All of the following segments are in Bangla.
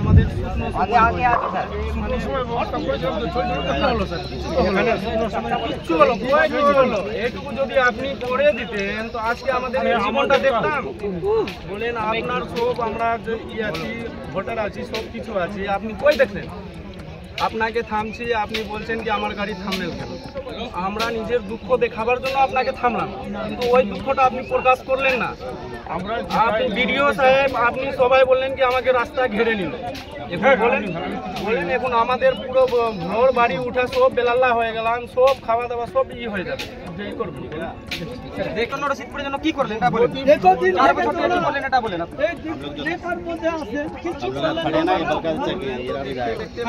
আমাদের এইটুকু যদি আপনি করে দিতেন তো আজকে আমাদের জীবনটা দেখতাম। বলেন আপনার সব আমরা আছি, ভোটার আছি, সব কিছু আছি, আপনি কই দেখলেন? আপনাকে থামছি, আপনি বলছেন কি আমার গাড়ি থামবেন কেন? আমরা নিজের দুঃখ দেখাবার জন্য আপনাকে থামলাম, কিন্তু ওই দুঃখটা আপনি প্রকাশ করলেন না। আপনি ভিডিও সাহেব, আপনি সবাই বললেন কি আমাকে রাস্তা ঘিরে নিল। এখন বলেন এখন আমাদের পুরো ঘর বাড়ি উঠে সব বেলাল্লা হয়ে গেলাম, সব খাওয়া দাওয়া সব হয়ে যাবে। দেখুন রশিদপুরের জন্য কি করলেন এটা বলেন।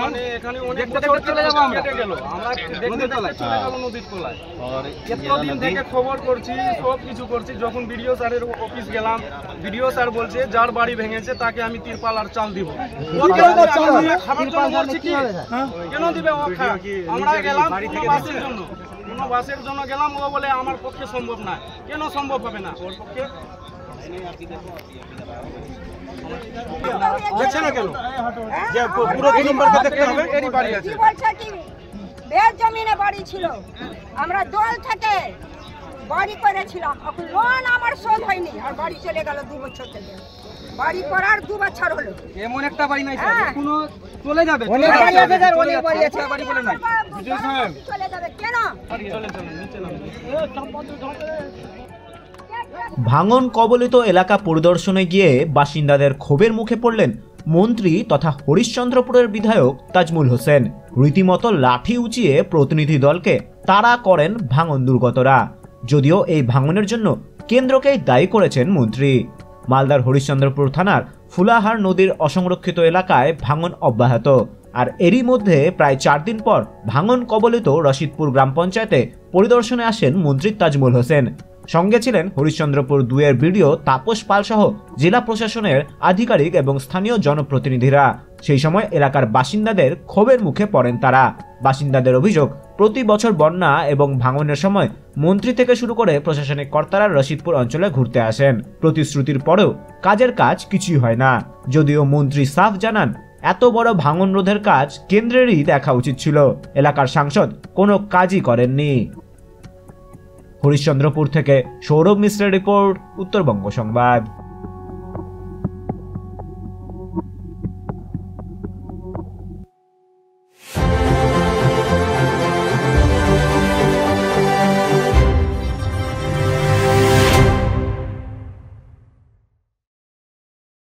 মানে এখানে অনেক চলে যাবো আমরা, নদীর তলায় এতদিন থেকে খবর করছি, সব কিছু করছি। যখন বিডিও স্যারের অফিস গেলাম, বিডিও স্যার বলছে যার বাড়ি ভেঙেছে তাকে আমি তিরপাল আর চাল দিব। খাবার জন্য বলছি কি কেন দিবে? আমরা গেলাম কোনো বাসের জন্য গেলাম, ও বলে আমার পক্ষে সম্ভব না। কেন সম্ভব হবে না? ওর পক্ষে দেখছে না কেন? যে পুরো 2 নম্বরকে দেখতে হবে। এরই বাড়ি আছে, কি বলছে কি বের জমিনে বাড়ি ছিল, আমরা দল থেকে বাড়ি করেছিলাম, এখন লোন আমার শোধ হয়নি আর বাড়ি চলে গেল 2 বছর থেকে। বাড়ি করার 2 বছর হলো, এমন একটা বাড়ি নাই স্যার কোনো চলে যাবে। অনেক বাড়ি আছে স্যার, অনেক বাড়ি আছে, বাড়ি বলে নাই চলে যাবে কেন? ভাঙন কবলিত এলাকা পরিদর্শনে গিয়ে বাসিন্দাদের ক্ষোভের মুখে পড়লেন মন্ত্রী তথা হরিশ্চন্দ্রপুরের বিধায়ক তাজমুল হোসেন। রীতিমতো লাঠি উঁচিয়ে প্রতিনিধি দলকে তাড়া করেন ভাঙন দুর্গতরা। যদিও এই ভাঙনের জন্য কেন্দ্রকেই দায়ী করেছেন মন্ত্রী। মালদার হরিশ্চন্দ্রপুর থানার ফুলাহার নদীর অসংরক্ষিত এলাকায় ভাঙন অব্যাহত। আর এরই মধ্যে প্রায় 4 দিন পর ভাঙন কবলিত রশিদপুর গ্রাম পঞ্চায়েতে পরিদর্শনে আসেন মন্ত্রী তাজমুল হোসেন। সঙ্গে ছিলেন হরিশ্চন্দ্রপুর 2-এর বিডিও তাপস পাল সহ জেলা প্রশাসনের আধিকারিক এবং স্থানীয় জনপ্রতিনিধিরা। সেই সময় এলাকার বাসিন্দাদের ক্ষোভের মুখে পড়েন তারা। বাসিন্দাদের অভিযোগ, প্রতি বছর বন্যা এবং ভাঙনের সময় মন্ত্রী থেকে শুরু করে প্রশাসনিক কর্তারা রশিদপুর অঞ্চলে ঘুরতে আসেন। প্রতিশ্রুতির পরেও কাজের কাজ কিছুই হয় না। যদিও মন্ত্রী সাফ জানান, এত বড় ভাঙন রোধের কাজ কেন্দ্রেরই দেখা উচিত ছিল, এলাকার সাংসদ কোনো কাজই করেননি। হরিশ্চন্দ্রপুর থেকে সৌরভ মিশ্রের রিপোর্ট, উত্তরবঙ্গ সংবাদ।